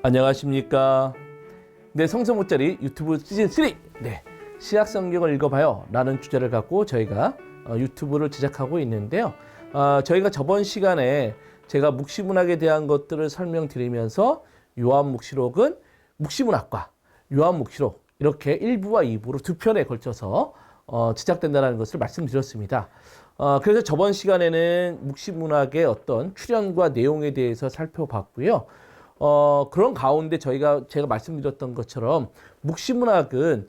안녕하십니까. 네, 성서모짜리 유튜브 시즌3 신약 성경을 읽어봐요 라는 주제를 갖고 저희가 유튜브를 제작하고 있는데요. 저희가 저번 시간에 제가 묵시문학에 대한 것들을 설명드리면서 요한묵시록은 묵시문학과 요한묵시록 이렇게 1부와 2부로 두 편에 걸쳐서 제작된다는 것을 말씀드렸습니다. 그래서 저번 시간에는 묵시문학의 어떤 출현과 내용에 대해서 살펴봤고요. 그런 가운데 제가 말씀드렸던 것처럼 묵시문학은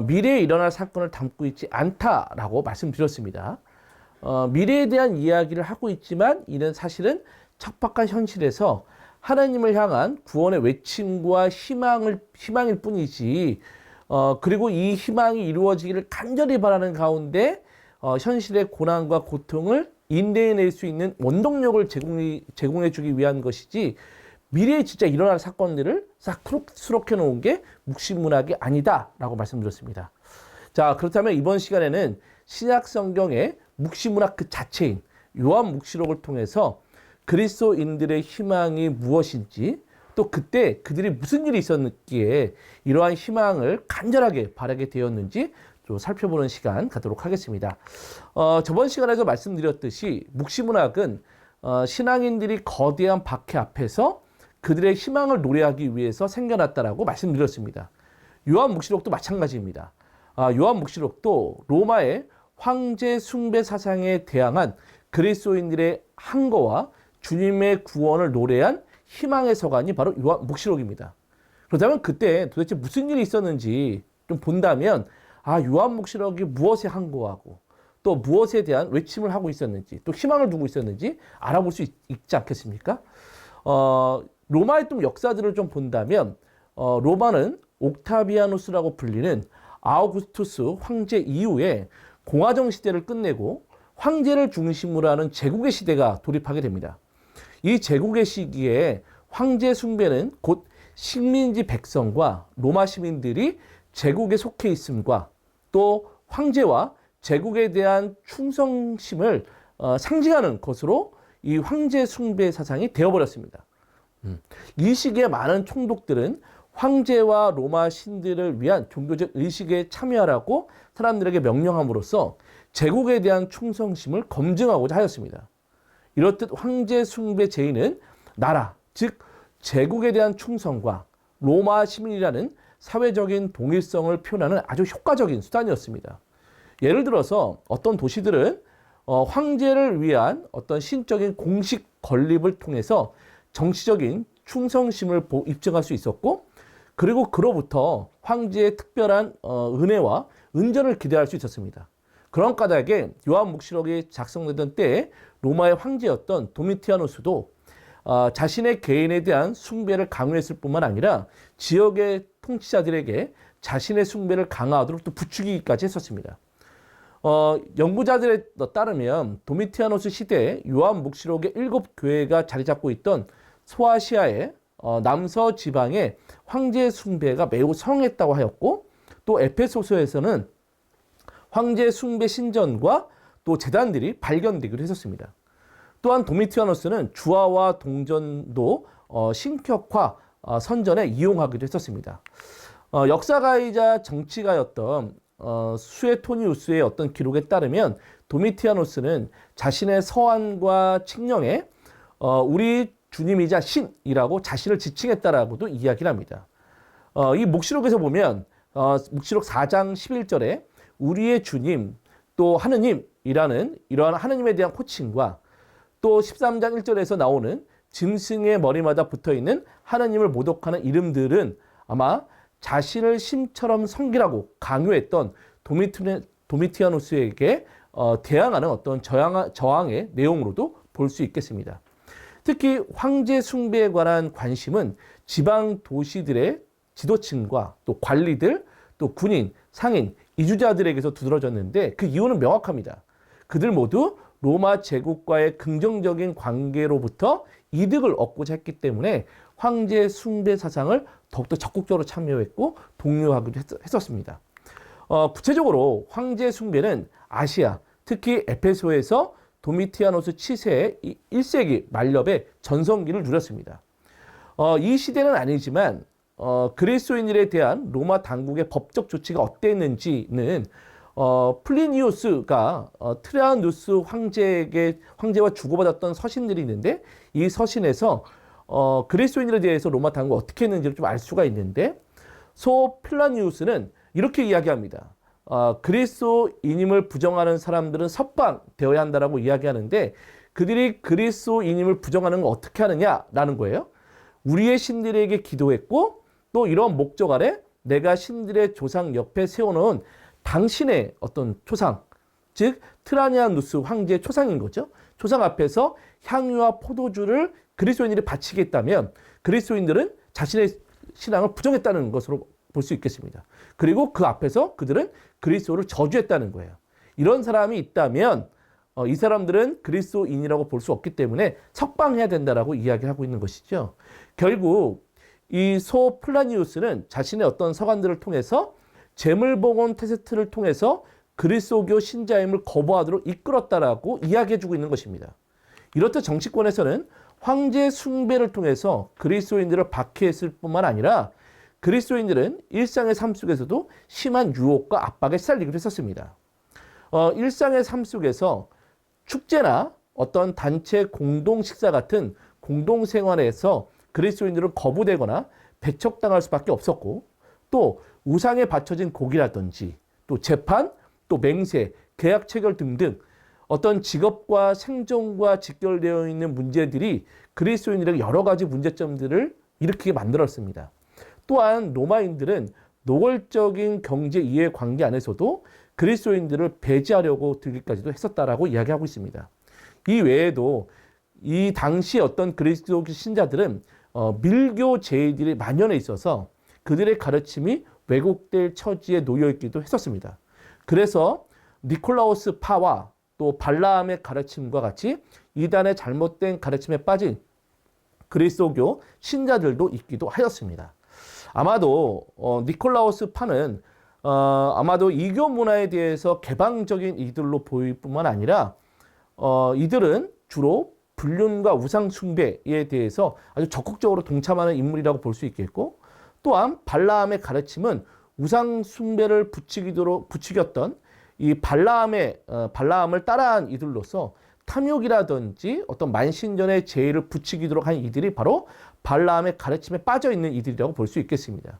미래에 일어날 사건을 담고 있지 않다라고 말씀드렸습니다. 미래에 대한 이야기를 하고 있지만 이는 사실은 척박한 현실에서 하나님을 향한 구원의 외침과 희망일 뿐이지, 그리고 이 희망이 이루어지기를 간절히 바라는 가운데 현실의 고난과 고통을 인내해낼 수 있는 원동력을 제공해주기 위한 것이지, 미래에 진짜 일어날 사건들을 싹 수록해 놓은 게 묵시문학이 아니다라고 말씀드렸습니다. 자, 그렇다면 이번 시간에는 신약 성경의 묵시문학 그 자체인 요한묵시록을 통해서 그리스도인들의 희망이 무엇인지, 또 그때 그들이 무슨 일이 있었기에 이러한 희망을 간절하게 바라게 되었는지 좀 살펴보는 시간 갖도록 하겠습니다. 저번 시간에서 말씀드렸듯이 묵시문학은 신앙인들이 거대한 박해 앞에서 그들의 희망을 노래하기 위해서 생겨났다라고 말씀드렸습니다. 요한묵시록도 마찬가지입니다. 요한묵시록도 로마의 황제 숭배 사상에 대항한 그리스도인들의 항거와 주님의 구원을 노래한 희망의 서간이 바로 요한묵시록입니다. 그렇다면 그때 도대체 무슨 일이 있었는지 좀 본다면, 요한묵시록이 무엇에 항거하고 또 무엇에 대한 외침을 하고 있었는지, 또 희망을 두고 있었는지 알아볼 수 있지 않겠습니까? 로마의 좀 역사들을 좀 본다면, 로마는 옥타비아누스라고 불리는 아우구스투스 황제 이후에 공화정 시대를 끝내고 황제를 중심으로 하는 제국의 시대가 돌입하게 됩니다. 이 제국의 시기에 황제 숭배는 곧 식민지 백성과 로마 시민들이 제국에 속해 있음과 또 황제와 제국에 대한 충성심을 상징하는 것으로 이 황제 숭배 사상이 되어버렸습니다. 이 시기에 많은 총독들은 황제와 로마 신들을 위한 종교적 의식에 참여하라고 사람들에게 명령함으로써 제국에 대한 충성심을 검증하고자 하였습니다. 이렇듯 황제 숭배 제의는 나라, 즉 제국에 대한 충성과 로마 시민이라는 사회적인 동일성을 표현하는 아주 효과적인 수단이었습니다. 예를 들어서 어떤 도시들은 황제를 위한 어떤 신적인 공식 건립을 통해서 정치적인 충성심을 입증할 수 있었고, 그리고 그로부터 황제의 특별한 은혜와 은전을 기대할 수 있었습니다. 그런 까닭에 요한묵시록이 작성되던 때에 로마의 황제였던 도미티아누스도 자신의 개인에 대한 숭배를 강요했을 뿐만 아니라 지역의 통치자들에게 자신의 숭배를 강화하도록 또 부추기기까지 했었습니다. 연구자들에 따르면 도미티아누스 시대에 요한묵시록의 7교회가 자리 잡고 있던 소아시아의 남서 지방의 황제 숭배가 매우 성했다고 하였고, 또 에페소서에서는 황제 숭배 신전과 또 제단들이 발견되기도 했었습니다. 또한 도미티아누스는 주화와 동전도 신격화 선전에 이용하기도 했었습니다. 역사가이자 정치가였던 수에토니우스의 어떤 기록에 따르면 도미티아누스는 자신의 서한과 칙령에 우리 주님이자 신이라고 자신을 지칭했다라고도 이야기를 합니다. 이 묵시록에서 보면 묵시록 4장 11절에 우리의 주님 또 하느님이라는 이러한 하느님에 대한 호칭과 또 13장 1절에서 나오는 짐승의 머리마다 붙어있는 하느님을 모독하는 이름들은 아마 자신을 신처럼 섬기라고 강요했던 도미티아누스에게 대항하는 어떤 저항의 내용으로도 볼 수 있겠습니다. 특히 황제 숭배에 관한 관심은 지방 도시들의 지도층과 또 관리들, 또 군인, 상인, 이주자들에게서 두드러졌는데 그 이유는 명확합니다. 그들 모두 로마 제국과의 긍정적인 관계로부터 이득을 얻고자 했기 때문에 황제 숭배 사상을 더욱더 적극적으로 참여했고 독려하기도 했었습니다. 구체적으로 황제 숭배는 아시아, 특히 에페소에서 도미티아누스 치세의 1세기 말엽에 전성기를 누렸습니다. 이 시대는 아니지만 그리스도인들에 대한 로마 당국의 법적 조치가 어땠는지는 플리니우스가 트라누스 황제와 주고받았던 서신들이 있는데 이 서신에서 그리스도인들에 대해서 로마 당국이 어떻게 했는지를 좀 알 수가 있는데 소 플라니우스는 이렇게 이야기합니다. 그리스도인임을 부정하는 사람들은 석방되어야 한다라고 이야기하는데 그들이 그리스도인임을 부정하는 건 어떻게 하느냐라는 거예요. 우리의 신들에게 기도했고 또 이런 목적 아래 내가 신들의 조상 옆에 세워놓은 당신의 어떤 초상, 즉 트라니아누스 황제의 초상인 거죠. 초상 앞에서 향유와 포도주를 그리스도인들이 바치겠다면 그리스도인들은 자신의 신앙을 부정했다는 것으로 볼 수 있겠습니다. 그리고 그 앞에서 그들은 그리스도를 저주했다는 거예요. 이런 사람이 있다면 이 사람들은 그리스도인이라고 볼 수 없기 때문에 석방해야 된다라고 이야기하고 있는 것이죠. 결국 이 소 플라니우스는 자신의 어떤 서관들을 통해서 재물봉헌 테스트를 통해서 그리스도교 신자임을 거부하도록 이끌었다라고 이야기해주고 있는 것입니다. 이렇듯 정치권에서는 황제 숭배를 통해서 그리스도인들을 박해했을 뿐만 아니라 그리스도인들은 일상의 삶 속에서도 심한 유혹과 압박에 시달리기도 했었습니다. 일상의 삶 속에서 축제나 어떤 단체 공동 식사 같은 공동 생활에서 그리스도인들은 거부되거나 배척당할 수밖에 없었고 또 우상에 바쳐진 고기라든지 또 재판, 또 맹세, 계약 체결 등등 어떤 직업과 생존과 직결되어 있는 문제들이 그리스도인들에게 여러 가지 문제점들을 일으키게 만들었습니다. 또한 로마인들은 노골적인 경제 이해 관계 안에서도 그리스도인들을 배제하려고 들기까지도 했었다라고 이야기하고 있습니다. 이 외에도 이 당시 어떤 그리스도 신자들은 밀교 제의들이 만연해 있어서 그들의 가르침이 왜곡될 처지에 놓여 있기도 했었습니다. 그래서 니콜라우스 파와 또 발라함의 가르침과 같이 이단의 잘못된 가르침에 빠진 그리스도교 신자들도 있기도 하였습니다. 아마도 니콜라우스 파는 아마도 이교 문화에 대해서 개방적인 이들로 보일 뿐만 아니라 이들은 주로 불륜과 우상 숭배에 대해서 아주 적극적으로 동참하는 인물이라고 볼 수 있겠고 또한 발라함의 가르침은 우상 숭배를 부추겼던 이 발라함을 따라한 이들로서 탐욕이라든지 어떤 만신전의 제의를 부추기도록 한 이들이 바로 발라함의 가르침에 빠져 있는 이들이라고 볼 수 있겠습니다.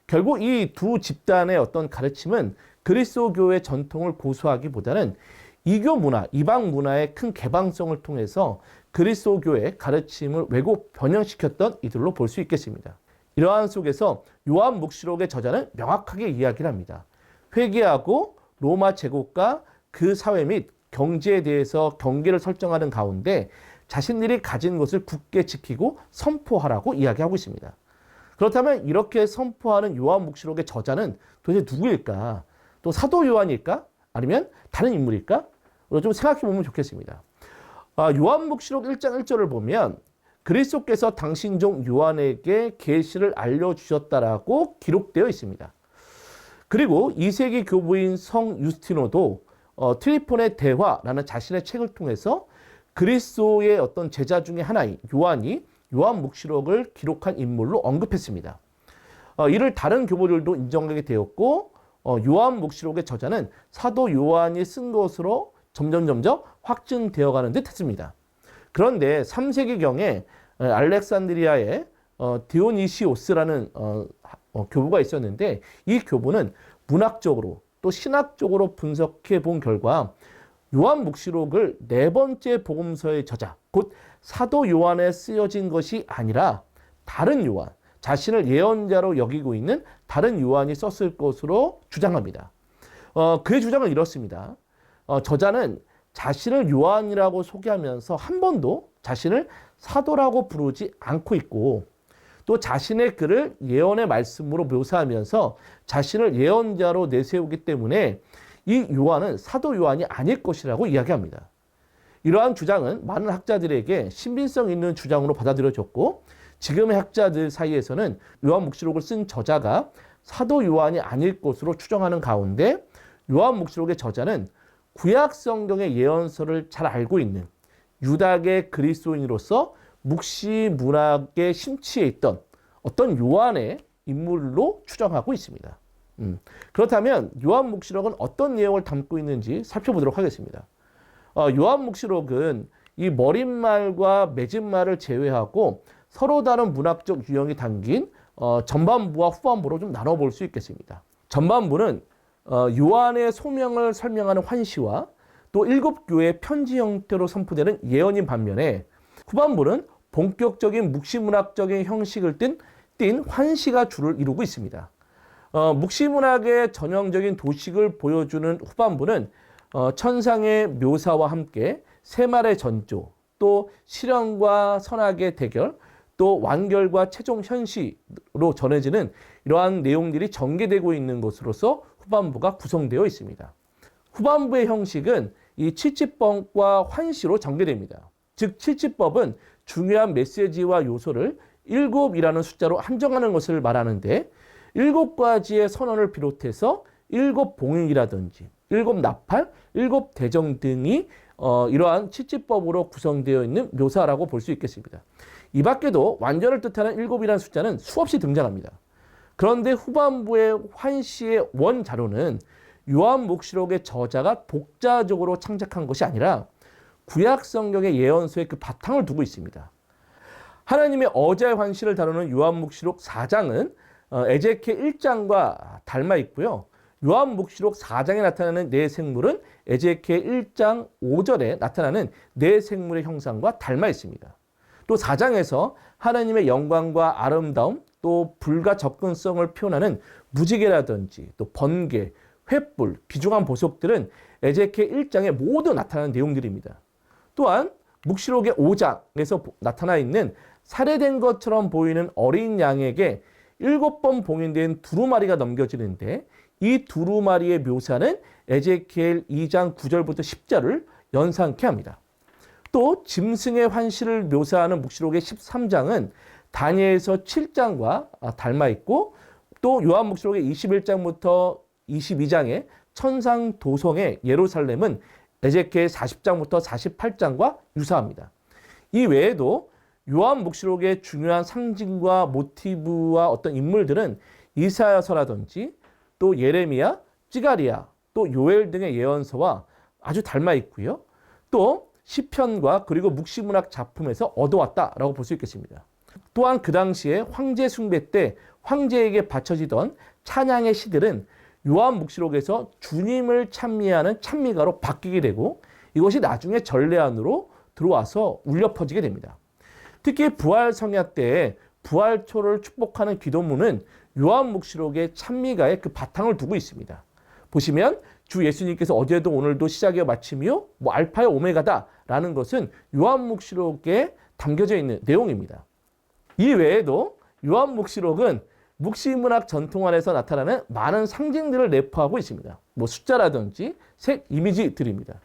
결국 이 두 집단의 어떤 가르침은 그리스도교의 전통을 고수하기보다는 이교 문화, 이방 문화의 큰 개방성을 통해서 그리스도교의 가르침을 왜곡 변형시켰던 이들로 볼 수 있겠습니다. 이러한 속에서 요한묵시록의 저자는 명확하게 이야기를 합니다. 회개하고 로마 제국과 그 사회 및 경제에 대해서 경계를 설정하는 가운데 자신들이 가진 것을 굳게 지키고 선포하라고 이야기하고 있습니다. 그렇다면 이렇게 선포하는 요한묵시록의 저자는 도대체 누구일까? 또 사도 요한일까? 아니면 다른 인물일까? 좀 생각해 보면 좋겠습니다. 요한묵시록 1장 1절을 보면 그리스도께서 당신 종 요한에게 계시를 알려주셨다라고 기록되어 있습니다. 그리고 2세기 교부인 성 유스티노도 트리폰의 대화라는 자신의 책을 통해서 그리스도의 어떤 제자 중에 하나인 요한이 요한묵시록을 기록한 인물로 언급했습니다. 이를 다른 교부들도 인정하게 되었고 요한묵시록의 저자는 사도 요한이 쓴 것으로 점점 확증되어 가는 듯 했습니다. 그런데 3세기경에 알렉산드리아의 디오니시오스라는 교부가 있었는데 이 교부는 문학적으로 또 신학적으로 분석해 본 결과 요한묵시록을 네 번째 복음서의 저자, 곧 사도 요한에 쓰여진 것이 아니라 다른 요한, 자신을 예언자로 여기고 있는 다른 요한이 썼을 것으로 주장합니다. 그의 주장은 이렇습니다. 저자는 자신을 요한이라고 소개하면서 한 번도 자신을 사도라고 부르지 않고 있고 또 자신의 글을 예언의 말씀으로 묘사하면서 자신을 예언자로 내세우기 때문에 이 요한은 사도 요한이 아닐 것이라고 이야기합니다. 이러한 주장은 많은 학자들에게 신빙성 있는 주장으로 받아들여졌고 지금의 학자들 사이에서는 요한묵시록을 쓴 저자가 사도 요한이 아닐 것으로 추정하는 가운데 요한묵시록의 저자는 구약 성경의 예언서를 잘 알고 있는 유다계 그리스도인으로서 묵시 문학에 심취해 있던 어떤 요한의 인물로 추정하고 있습니다. 그렇다면 요한묵시록은 어떤 내용을 담고 있는지 살펴보도록 하겠습니다. 요한묵시록은 이 머릿말과 맺은말을 제외하고 서로 다른 문학적 유형이 담긴 전반부와 후반부로 좀 나눠볼 수 있겠습니다. 전반부는 요한의 소명을 설명하는 환시와 또 7교회의 편지 형태로 선포되는 예언인 반면에 후반부는 본격적인 묵시문학적인 형식을 띤 환시가 주를 이루고 있습니다. 묵시문학의 전형적인 도식을 보여주는 후반부는 천상의 묘사와 함께 세말의 전조, 또 실현과 선악의 대결, 또 완결과 최종 현시로 전해지는 이러한 내용들이 전개되고 있는 것으로서 후반부가 구성되어 있습니다. 후반부의 형식은 이 칠지법과 환시로 전개됩니다. 즉 칠지법은 중요한 메시지와 요소를 7이라는 숫자로 한정하는 것을 말하는데 7가지의 선언을 비롯해서 7봉인이라든지 7나팔, 7대정 등이 이러한 칠지법으로 구성되어 있는 묘사라고 볼 수 있겠습니다. 이 밖에도 완전을 뜻하는 7이라는 숫자는 수없이 등장합니다. 그런데 후반부의 환시의 원자료는 요한묵시록의 저자가 독자적으로 창작한 것이 아니라 구약 성경의 예언서에 그 바탕을 두고 있습니다. 하나님의 어제의 환시를 다루는 요한묵시록 4장은 에제키엘 1장과 닮아 있고요. 요한묵시록 4장에 나타나는 네 생물은 에제키엘 1장 5절에 나타나는 네 생물의 형상과 닮아 있습니다. 또 4장에서 하나님의 영광과 아름다움, 또 불과 접근성을 표현하는 무지개라든지 또 번개, 횃불, 귀중한 보석들은 에제키엘 1장에 모두 나타나는 내용들입니다. 또한 묵시록의 5장에서 나타나 있는 살해된 것처럼 보이는 어린 양에게 7번 봉인된 두루마리가 넘겨지는데 이 두루마리의 묘사는 에제키엘 2장 9절부터 10절을 연상케 합니다. 또 짐승의 환시를 묘사하는 묵시록의 13장은 다니엘서 7장과 닮아 있고 또 요한묵시록의 21장부터 22장의 천상 도성의 예루살렘은 에제키엘 40장부터 48장과 유사합니다. 이 외에도 요한묵시록의 중요한 상징과 모티브와 어떤 인물들은 이사야서라든지 또 예레미야, 찌가리야, 또 요엘 등의 예언서와 아주 닮아 있고요. 또 시편과 그리고 묵시문학 작품에서 얻어왔다라고 볼 수 있겠습니다. 또한 그 당시에 황제 숭배 때 황제에게 바쳐지던 찬양의 시들은 요한묵시록에서 주님을 찬미하는 찬미가로 바뀌게 되고 이것이 나중에 전례안으로 들어와서 울려 퍼지게 됩니다. 특히 부활 성야 때에 부활초를 축복하는 기도문은 요한묵시록의 찬미가에 그 바탕을 두고 있습니다. 보시면 주 예수님께서 어제도 오늘도 시작이요 마침이요 알파요 오메가다라는 것은 요한묵시록에 담겨져 있는 내용입니다. 이 외에도 요한묵시록은 묵시문학 전통 안에서 나타나는 많은 상징들을 내포하고 있습니다. 숫자라든지 색, 이미지들입니다.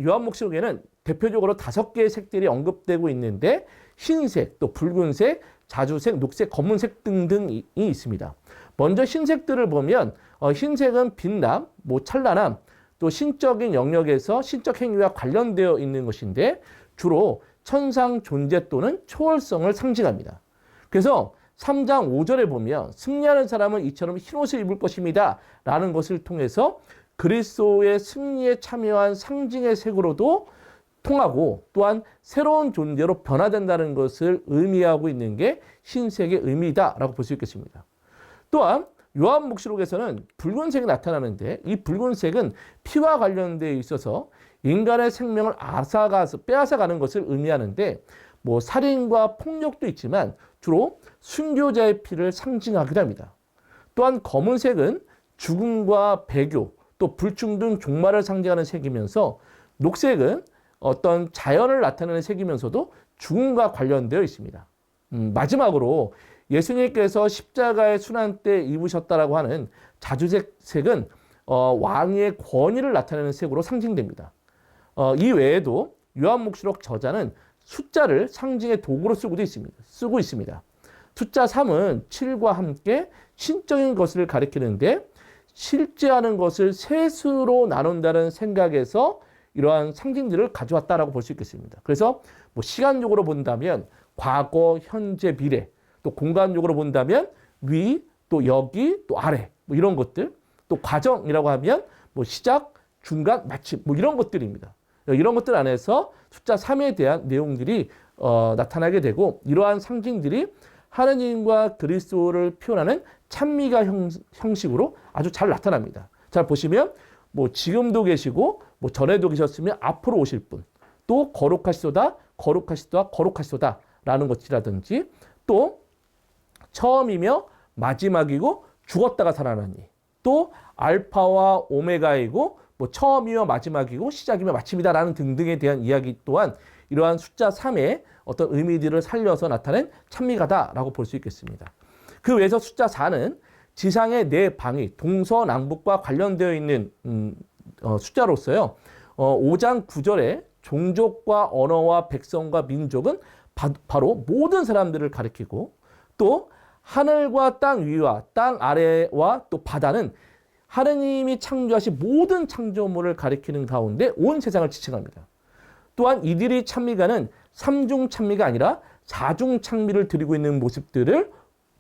요한묵시록에는 대표적으로 5개의 색들이 언급되고 있는데 흰색, 또 붉은색, 자주색, 녹색, 검은색 등등이 있습니다. 먼저 흰색들을 보면 흰색은 빛남, 찬란함, 또 신적인 영역에서 신적 행위와 관련되어 있는 것인데 주로 천상 존재 또는 초월성을 상징합니다. 그래서 3장 5절에 보면 승리하는 사람은 이처럼 흰옷을 입을 것입니다 라는 것을 통해서 그리스도의 승리에 참여한 상징의 색으로도 통하고 또한 새로운 존재로 변화된다는 것을 의미하고 있는 게 흰색의 의미다라고 볼 수 있겠습니다. 또한 요한묵시록에서는 붉은색이 나타나는데 이 붉은색은 피와 관련되어 있어서 인간의 생명을 빼앗아가는 것을 의미하는데 살인과 폭력도 있지만 주로 순교자의 피를 상징하기도 합니다. 또한 검은색은 죽음과 배교, 또 불충 등 종말을 상징하는 색이면서 녹색은 어떤 자연을 나타내는 색이면서도 죽음과 관련되어 있습니다. 마지막으로 예수님께서 십자가의 순환 때 입으셨다라고 하는 자주색 색은 왕의 권위를 나타내는 색으로 상징됩니다. 이 외에도 요한묵시록 저자는 숫자를 상징의 도구로 쓰고 있습니다. 숫자 3은 7과 함께 신적인 것을 가리키는데 실제하는 것을 셋으로 나눈다는 생각에서 이러한 상징들을 가져왔다라고 볼 수 있겠습니다. 그래서 시간적으로 본다면 과거, 현재, 미래, 또 공간적으로 본다면 위, 또 여기, 또 아래, 뭐 이런 것들, 또 과정이라고 하면 뭐 시작, 중간, 마침, 뭐 이런 것들입니다. 이런 것들 안에서 숫자 3에 대한 내용들이 나타나게 되고, 이러한 상징들이 하느님과 그리스도를 표현하는 찬미가 형식으로 아주 잘 나타납니다. 잘 보시면 뭐 지금도 계시고 뭐 전에도 계셨으면 앞으로 오실 분, 또 거룩하시도다, 거룩하시도다, 거룩하시도다 라는 것이라든지, 또 처음이며 마지막이고 죽었다가 살아나니, 또 알파와 오메가이고 뭐 처음이며 마지막이고 시작이며 마침이다라는 등등에 대한 이야기 또한 이러한 숫자 3의 어떤 의미들을 살려서 나타낸 찬미가다라고 볼 수 있겠습니다. 그 외에서 숫자 4는 지상의 네 방위, 동서남북과 관련되어 있는 숫자로서요. 5장 9절에 종족과 언어와 백성과 민족은 바로 모든 사람들을 가리키고, 또 하늘과 땅 위와 땅 아래와 또 바다는 하느님이 창조하신 모든 창조물을 가리키는 가운데 온 세상을 지칭합니다. 또한 이들이 찬미가는 3중 찬미가 아니라 4중 찬미를 드리고 있는 모습들을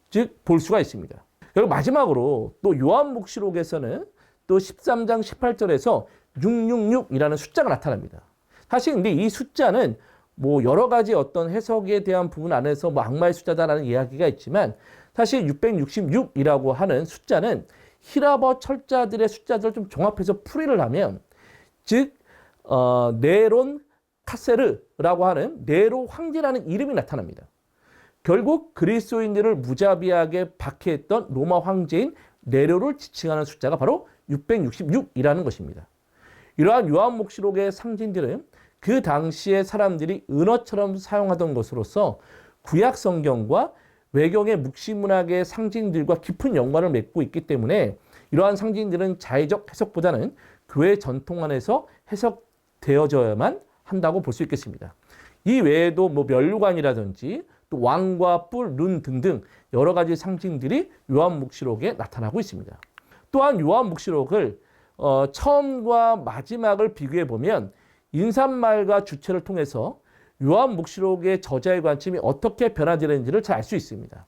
즉 볼 수가 있습니다. 그리고 마지막으로 또 요한묵시록에서는 또 13장 18절에서 666이라는 숫자가 나타납니다. 사실 근데 이 숫자는 뭐 여러 가지 어떤 해석에 대한 부분 안에서 뭐 악마의 숫자다라는 이야기가 있지만, 사실 666이라고 하는 숫자는 히라버 철자들의 숫자들을 좀 종합해서 풀이를 하면, 즉 네론 카세르라고 하는 네로 황제라는 이름이 나타납니다. 결국 그리스도인들을 무자비하게 박해했던 로마 황제인 네로를 지칭하는 숫자가 바로 666이라는 것입니다. 이러한 요한묵시록의 상징들은 그 당시에 사람들이 은어처럼 사용하던 것으로서 구약 성경과 외경의 묵시문학의 상징들과 깊은 연관을 맺고 있기 때문에 이러한 상징들은 자의적 해석보다는 교회 전통 안에서 해석되어져야만 한다고 볼 수 있겠습니다. 이 외에도 뭐 면류관이라든지 또 왕과 뿔, 눈 등등 여러 가지 상징들이 요한묵시록에 나타나고 있습니다. 또한 요한묵시록을 처음과 마지막을 비교해 보면 인사말과 주체를 통해서 요한묵시록의 저자의 관점이 어떻게 변화되는지를 잘 알 수 있습니다.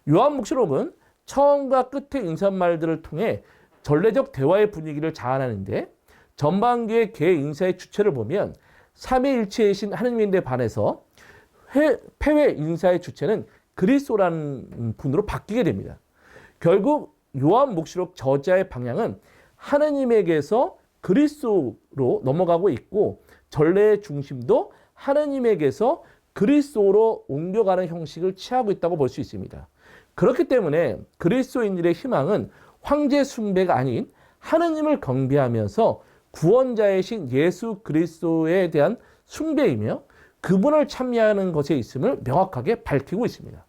요한묵시록은 처음과 끝의 인사말들을 통해 전례적 대화의 분위기를 자아내는데, 전반기의 개 인사의 주체를 보면 삼위일체이신 하느님인데 반해서 폐회 인사의 주체는 그리스도라는 분으로 바뀌게 됩니다. 결국 요한묵시록 저자의 방향은 하느님에게서 그리스도로 넘어가고 있고, 전례의 중심도 하느님에게서 그리스도로 옮겨가는 형식을 취하고 있다고 볼 수 있습니다. 그렇기 때문에 그리스도인들의 희망은 황제 숭배가 아닌 하느님을 경배하면서 구원자이신 예수 그리스도에 대한 숭배이며 그분을 찬미하는 것에 있음을 명확하게 밝히고 있습니다.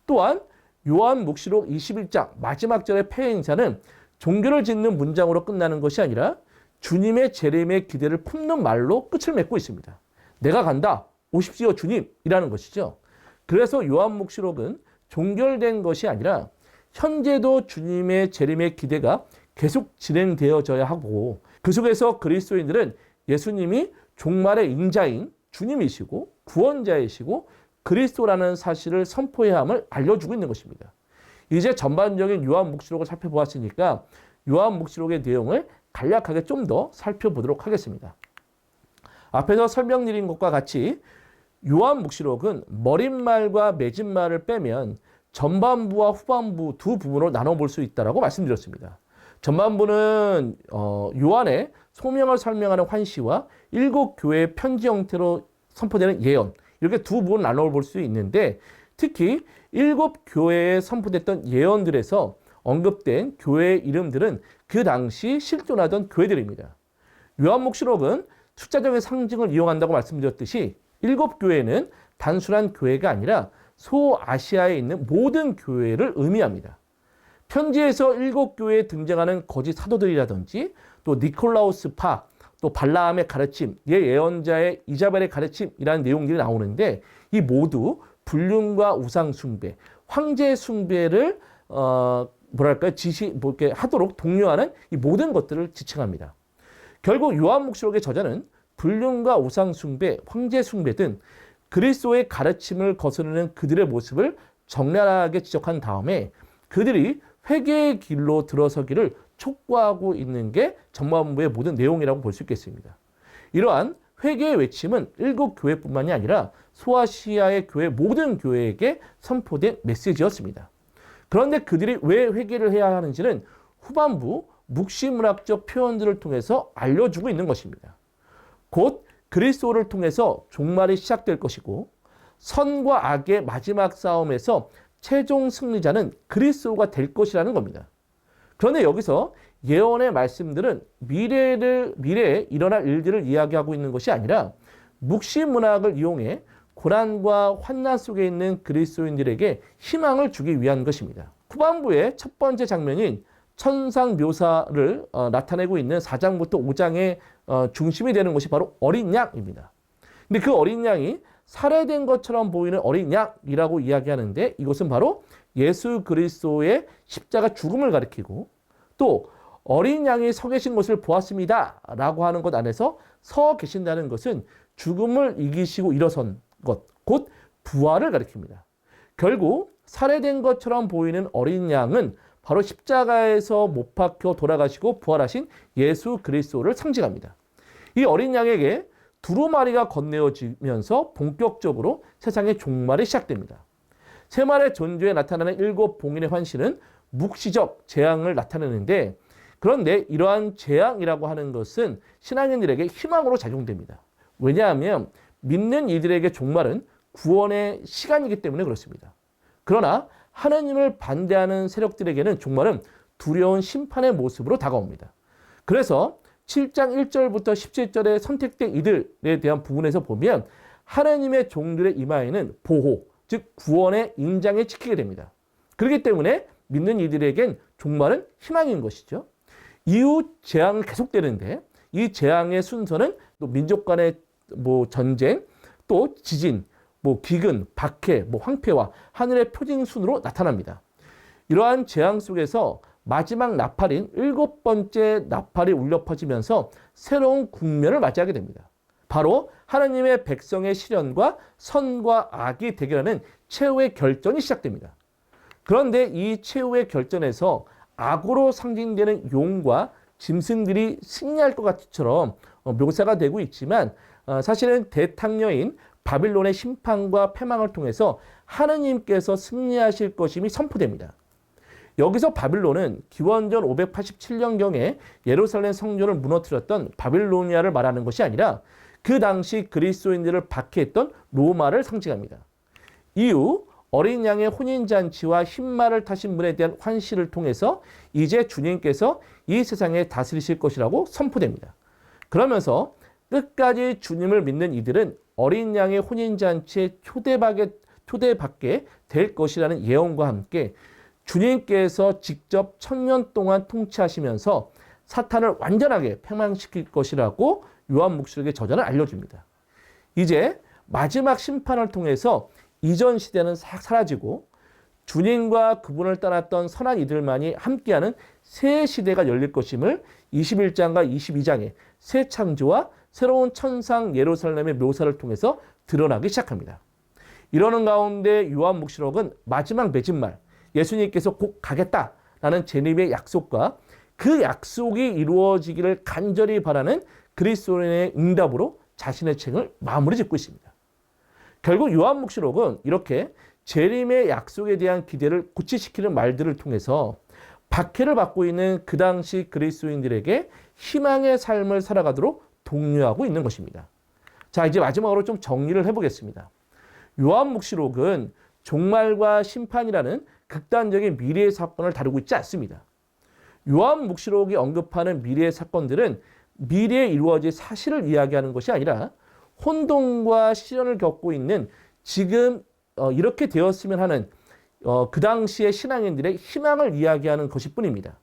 또한 요한묵시록 21장 마지막 절의 폐회 인사는 종교를 짓는 문장으로 끝나는 것이 아니라 주님의 재림의 기대를 품는 말로 끝을 맺고 있습니다. 내가 간다, 오십시오 주님이라는 것이죠. 그래서 요한묵시록은 종결된 것이 아니라 현재도 주님의 재림의 기대가 계속 진행되어져야 하고, 그 속에서 그리스도인들은 예수님이 종말의 인자인 주님이시고 구원자이시고 그리스도라는 사실을 선포해야 함을 알려주고 있는 것입니다. 이제 전반적인 요한묵시록을 살펴보았으니까 요한묵시록의 내용을 간략하게 좀 더 살펴보도록 하겠습니다. 앞에서 설명드린 것과 같이 요한묵시록은 머릿말과 맺은말을 빼면 전반부와 후반부 두 부분으로 나눠볼 수 있다고 말씀드렸습니다. 전반부는 요한의 소명을 설명하는 환시와 7교회의 편지 형태로 선포되는 예언, 이렇게 두 부분을 나눠볼 수 있는데, 특히 7교회에 선포됐던 예언들에서 언급된 교회의 이름들은 그 당시 실존하던 교회들입니다. 요한묵시록은 숫자적인 상징을 이용한다고 말씀드렸듯이 7교회는 단순한 교회가 아니라 소아시아에 있는 모든 교회를 의미합니다. 편지에서 7교회에 등장하는 거짓 사도들이라든지 또 니콜라우스파, 또 발라함의 가르침, 예언자의 이자벨의 가르침이라는 내용들이 나오는데, 이 모두 불륜과 우상 숭배, 황제 숭배를 이렇게 하도록 독려하는 이 모든 것들을 지칭합니다. 결국 요한묵시록의 저자는 불륜과 우상 숭배, 황제 숭배 등 그리스도의 가르침을 거스르는 그들의 모습을 적나라하게 지적한 다음에 그들이 회개의 길로 들어서기를 촉구하고 있는 게 전반부의 모든 내용이라고 볼 수 있겠습니다. 이러한 회개의 외침은 일곱 교회뿐만이 아니라 소아시아의 교회 모든 교회에게 선포된 메시지였습니다. 그런데 그들이 왜 회개를 해야 하는지는 후반부 묵시문학적 표현들을 통해서 알려주고 있는 것입니다. 곧 그리스도를 통해서 종말이 시작될 것이고 선과 악의 마지막 싸움에서 최종 승리자는 그리스도가 될 것이라는 겁니다. 그런데 여기서 예언의 말씀들은 미래에 일어날 일들을 이야기하고 있는 것이 아니라 묵시문학을 이용해 고난과 환난 속에 있는 그리스도인들에게 희망을 주기 위한 것입니다. 후반부의 첫 번째 장면인 천상 묘사를 나타내고 있는 4장부터 5장의 중심이 되는 것이 바로 어린 양입니다. 근데 그 어린 양이 살해된 것처럼 보이는 어린 양이라고 이야기하는데 이것은 바로 예수 그리스도의 십자가 죽음을 가리키고 또 어린 양이 서 계신 것을 보았습니다 라고 하는 것 안에서 서 계신다는 것은 죽음을 이기시고 일어선 것, 곧 부활을 가리킵니다. 결국 살해된 것처럼 보이는 어린 양은 바로 십자가에서 못 박혀 돌아가시고 부활하신 예수 그리스도를 상징합니다. 이 어린 양에게 두루마리가 건네어지면서 본격적으로 세상의 종말이 시작됩니다. 세말의 존재에 나타나는 일곱 봉인의 환신은 묵시적 재앙을 나타내는데 그런데 이러한 재앙이라고 하는 것은 신앙인들에게 희망으로 작용됩니다. 왜냐하면 믿는 이들에게 종말은 구원의 시간이기 때문에 그렇습니다. 그러나 하나님을 반대하는 세력들에게는 종말은 두려운 심판의 모습으로 다가옵니다. 그래서 7장 1절부터 17절에 선택된 이들에 대한 부분에서 보면 하나님의 종들의 이마에는 보호, 즉 구원의 인장에 지키게 됩니다. 그렇기 때문에 믿는 이들에겐 종말은 희망인 것이죠. 이후 재앙은 계속되는데 이 재앙의 순서는 또 민족 간의 전쟁, 또 지진, 기근, 박해, 황폐와 하늘의 표징 순으로 나타납니다. 이러한 재앙 속에서 마지막 나팔인 7번째 나팔이 울려 퍼지면서 새로운 국면을 맞이하게 됩니다. 바로 하나님의 백성의 시련과 선과 악이 대결하는 최후의 결전이 시작됩니다. 그런데 이 최후의 결전에서 악으로 상징되는 용과 짐승들이 승리할 것 같이처럼 묘사가 되고 있지만 사실은 대탕녀인 바빌론의 심판과 패망을 통해서 하느님께서 승리하실 것임이 선포됩니다. 여기서 바빌론은 기원전 587년경에 예루살렘 성전을 무너뜨렸던 바빌로니아를 말하는 것이 아니라 그 당시 그리스도인들을 박해했던 로마를 상징합니다. 이후 어린 양의 혼인잔치와 흰말을 타신 분에 대한 환시를 통해서 이제 주님께서 이 세상에 다스리실 것이라고 선포됩니다. 그러면서 끝까지 주님을 믿는 이들은 어린 양의 혼인잔치에 초대받게 될 것이라는 예언과 함께 주님께서 직접 1000년 동안 통치하시면서 사탄을 완전하게 패망시킬 것이라고 요한묵시록의 저자는 알려줍니다. 이제 마지막 심판을 통해서 이전 시대는 사라지고 주님과 그분을 따랐던 선한 이들만이 함께하는 새 시대가 열릴 것임을 21장과 22장의 새 창조와 새로운 천상 예루살렘의 묘사를 통해서 드러나기 시작합니다. 이러는 가운데 요한묵시록은 마지막 맺은말, 예수님께서 곧 가겠다라는 재림의 약속과 그 약속이 이루어지기를 간절히 바라는 그리스도인의 응답으로 자신의 책을 마무리 짓고 있습니다. 결국 요한묵시록은 이렇게 재림의 약속에 대한 기대를 구체시키는 말들을 통해서 박해를 받고 있는 그 당시 그리스도인들에게 희망의 삶을 살아가도록 독려하고 있는 것입니다. 자, 이제 마지막으로 좀 정리를 해보겠습니다. 요한묵시록은 종말과 심판이라는 극단적인 미래의 사건을 다루고 있지 않습니다. 요한묵시록이 언급하는 미래의 사건들은 미래에 이루어질 사실을 이야기하는 것이 아니라 혼돈과 시련을 겪고 있는 지금 이렇게 되었으면 하는 그 당시의 신앙인들의 희망을 이야기하는 것일 뿐입니다.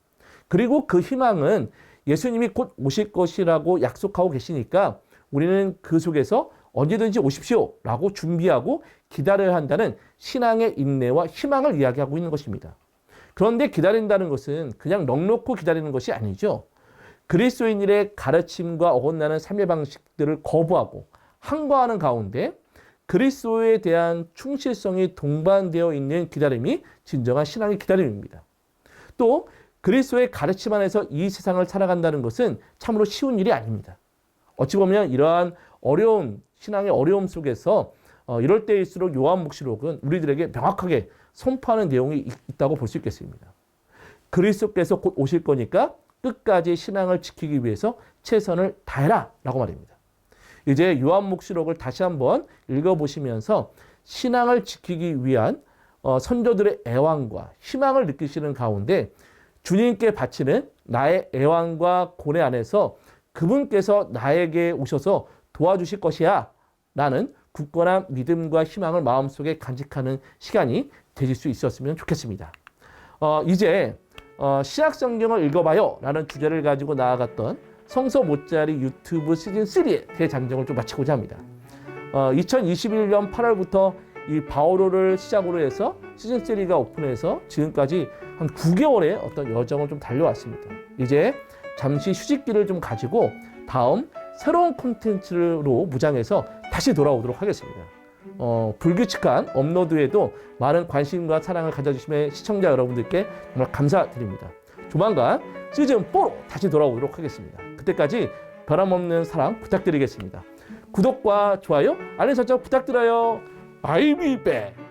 그리고 그 희망은 예수님이 곧 오실 것이라고 약속하고 계시니까 우리는 그 속에서 언제든지 오십시오라고 준비하고 기다려야 한다는 신앙의 인내와 희망을 이야기하고 있는 것입니다. 그런데 기다린다는 것은 그냥 넋놓고 기다리는 것이 아니죠. 그리스도인들의 가르침과 어긋나는 삶의 방식들을 거부하고 항거하는 가운데 그리스도에 대한 충실성이 동반되어 있는 기다림이 진정한 신앙의 기다림입니다. 또 그리스도의 가르침 안에서 이 세상을 살아간다는 것은 참으로 쉬운 일이 아닙니다. 어찌 보면 이러한 어려운 신앙의 어려움 속에서 이럴 때일수록 요한묵시록은 우리들에게 명확하게 선포하는 내용이 있다고 볼 수 있겠습니다. 그리스도께서 곧 오실 거니까 끝까지 신앙을 지키기 위해서 최선을 다해라 라고 말입니다. 이제 요한묵시록을 다시 한번 읽어보시면서 신앙을 지키기 위한 선조들의 애환과 희망을 느끼시는 가운데 주님께 바치는 나의 애환과 고뇌 안에서 그분께서 나에게 오셔서 도와주실 것이야 라는 굳건한 믿음과 희망을 마음속에 간직하는 시간이 되실 수 있었으면 좋겠습니다. 이제 신약성경을 읽어봐요 라는 주제를 가지고 나아갔던 성서 못자리 유튜브 시즌3의 대장정을 좀 마치고자 합니다. 2021년 8월부터 이 바오로를 시작으로 해서 시즌3가 오픈해서 지금까지 한 9개월의 어떤 여정을 좀 달려왔습니다. 이제 잠시 휴식기를 좀 가지고 다음 새로운 콘텐츠로 무장해서 다시 돌아오도록 하겠습니다. 불규칙한 업로드에도 많은 관심과 사랑을 가져주시면 시청자 여러분들께 정말 감사드립니다. 조만간 시즌4로 다시 돌아오도록 하겠습니다. 그때까지 변함없는 사랑 부탁드리겠습니다. 구독과 좋아요, 알림 설정 부탁드려요. I'll be back.